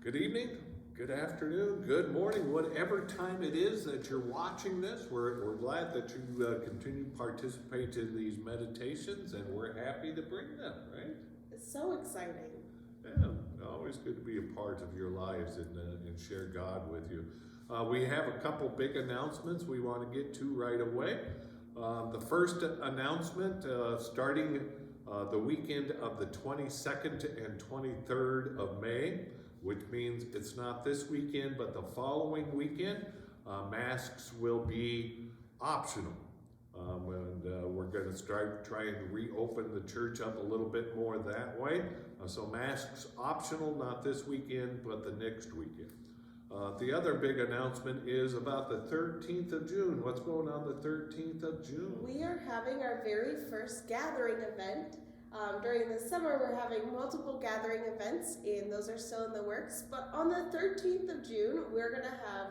Good evening, good afternoon, good morning, whatever time it is that you're watching this. We're glad that you continue to participate in these meditations, and we're happy to bring them, right? It's so exciting. Yeah, always good to be a part of your lives and share God with you. We have a couple big announcements we want to get to right away. The first announcement, starting the weekend of the 22nd and 23rd of May, which means it's not this weekend, but the following weekend, masks will be optional. We're going to start trying to reopen the church up a little bit more that way. So masks optional, not this weekend, but the next weekend. The other big announcement is about the 13th of June. What's going on the 13th of June? We are having our very first gathering event. During the summer, we're having multiple gathering events, and those are still in the works. But on the 13th of June, we're going to have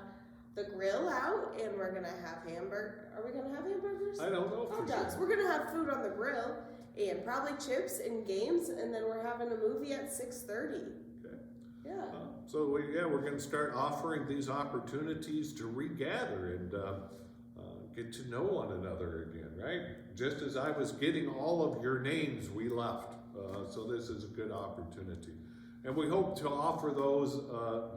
the grill out, and we're going to have hamburger. Are we going to have hamburgers? I don't know. Hot dogs. We're going to have food on the grill, and probably chips and games, and then we're having a movie at 6:30. Okay. Yeah. We're going to start offering these opportunities to regather and get to know one another again, right? Just as I was getting all of your names, we left. So this is a good opportunity. And we hope to offer those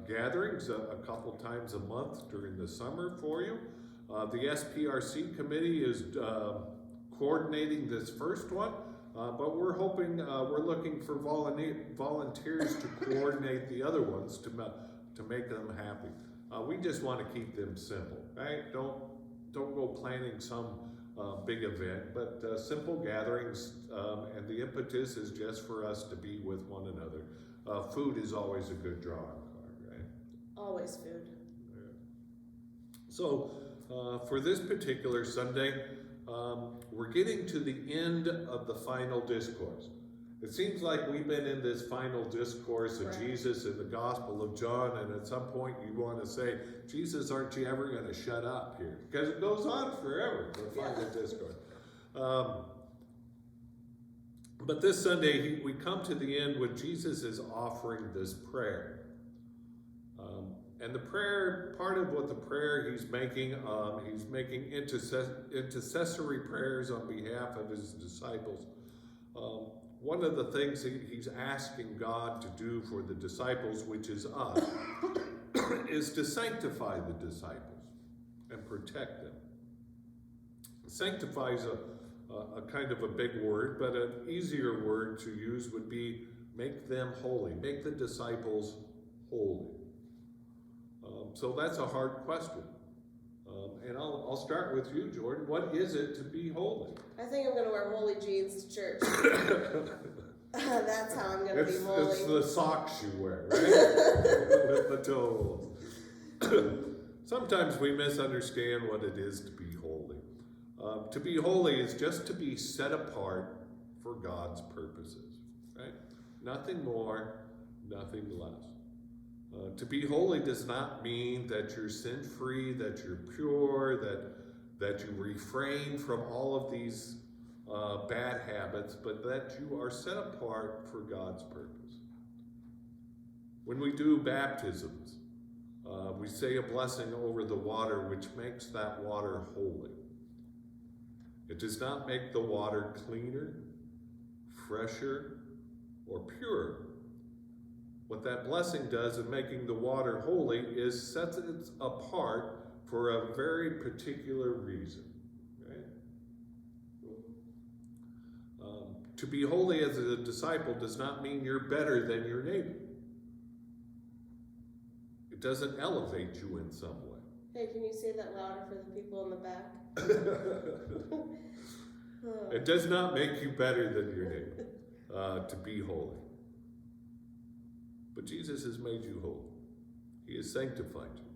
gatherings a couple times a month during the summer for you. The SPRC committee is coordinating this first one, but we're looking for volunteers to coordinate the other ones to make them happy. We just want to keep them simple, right? Don't go planning some big event, but simple gatherings, and the impetus is just for us to be with one another. Food is always a good drawing card, right? Always food. Yeah. So for this particular Sunday, we're getting to the end of the final discourse. It seems like we've been in this final discourse of Right. Jesus in the Gospel of John, and at some point you want to say, Jesus, aren't you ever going to shut up here? Because it goes on forever, the final discourse. But this Sunday, we come to the end when Jesus is offering this prayer. And the prayer, part of what the prayer he's making intercessory prayers on behalf of his disciples. One of the things he's asking God to do for the disciples, which is us, is to sanctify the disciples and protect them. Sanctify is a kind of a big word, but an easier word to use would be make them holy, make the disciples holy. So that's a hard question. And I'll start with you, Jordan. What is it to be holy? I think I'm going to wear holy jeans to church. That's how I'm going to be holy. It's the socks you wear, right? With the toes. Sometimes we misunderstand what it is to be holy. To be holy is just to be set apart for God's purposes, right? Nothing more, nothing less. To be holy does not mean that you're sin-free, that you're pure, that you refrain from all of these bad habits, but that you are set apart for God's purpose. When we do baptisms, we say a blessing over the water, which makes that water holy. It does not make the water cleaner, fresher, or purer. What that blessing does in making the water holy is sets it apart for a very particular reason. Right? To be holy as a disciple does not mean you're better than your neighbor. It doesn't elevate you in some way. Hey, can you say that louder for the people in the back? It does not make you better than your neighbor to be holy. But Jesus has made you holy. He has sanctified you.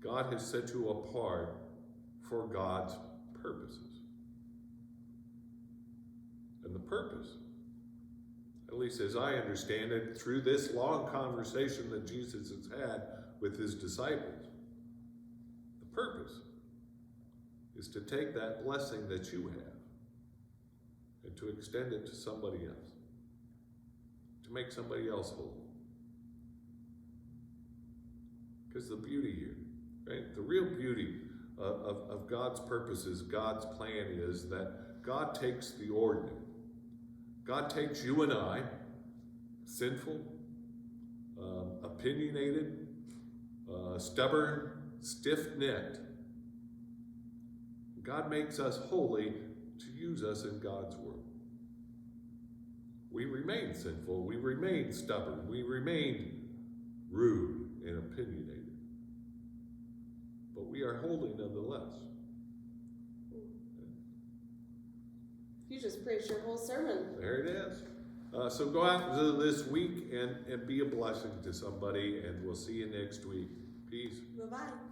God has set you apart for God's purposes. And the purpose, at least as I understand it, through this long conversation that Jesus has had with his disciples, the purpose is to take that blessing that you have and to extend it to somebody else. To make somebody else whole. is the beauty here, right? The real beauty of God's purposes, God's plan is that God takes the ordinary. God takes you and I, sinful, opinionated, stubborn, stiff-necked. God makes us holy to use us in God's world. We remain sinful, we remain stubborn, we remain rude and opinionated. But we are holy nonetheless. You just preached your whole sermon. There it is. So go out this week and be a blessing to somebody, and we'll see you next week. Peace. Bye-bye.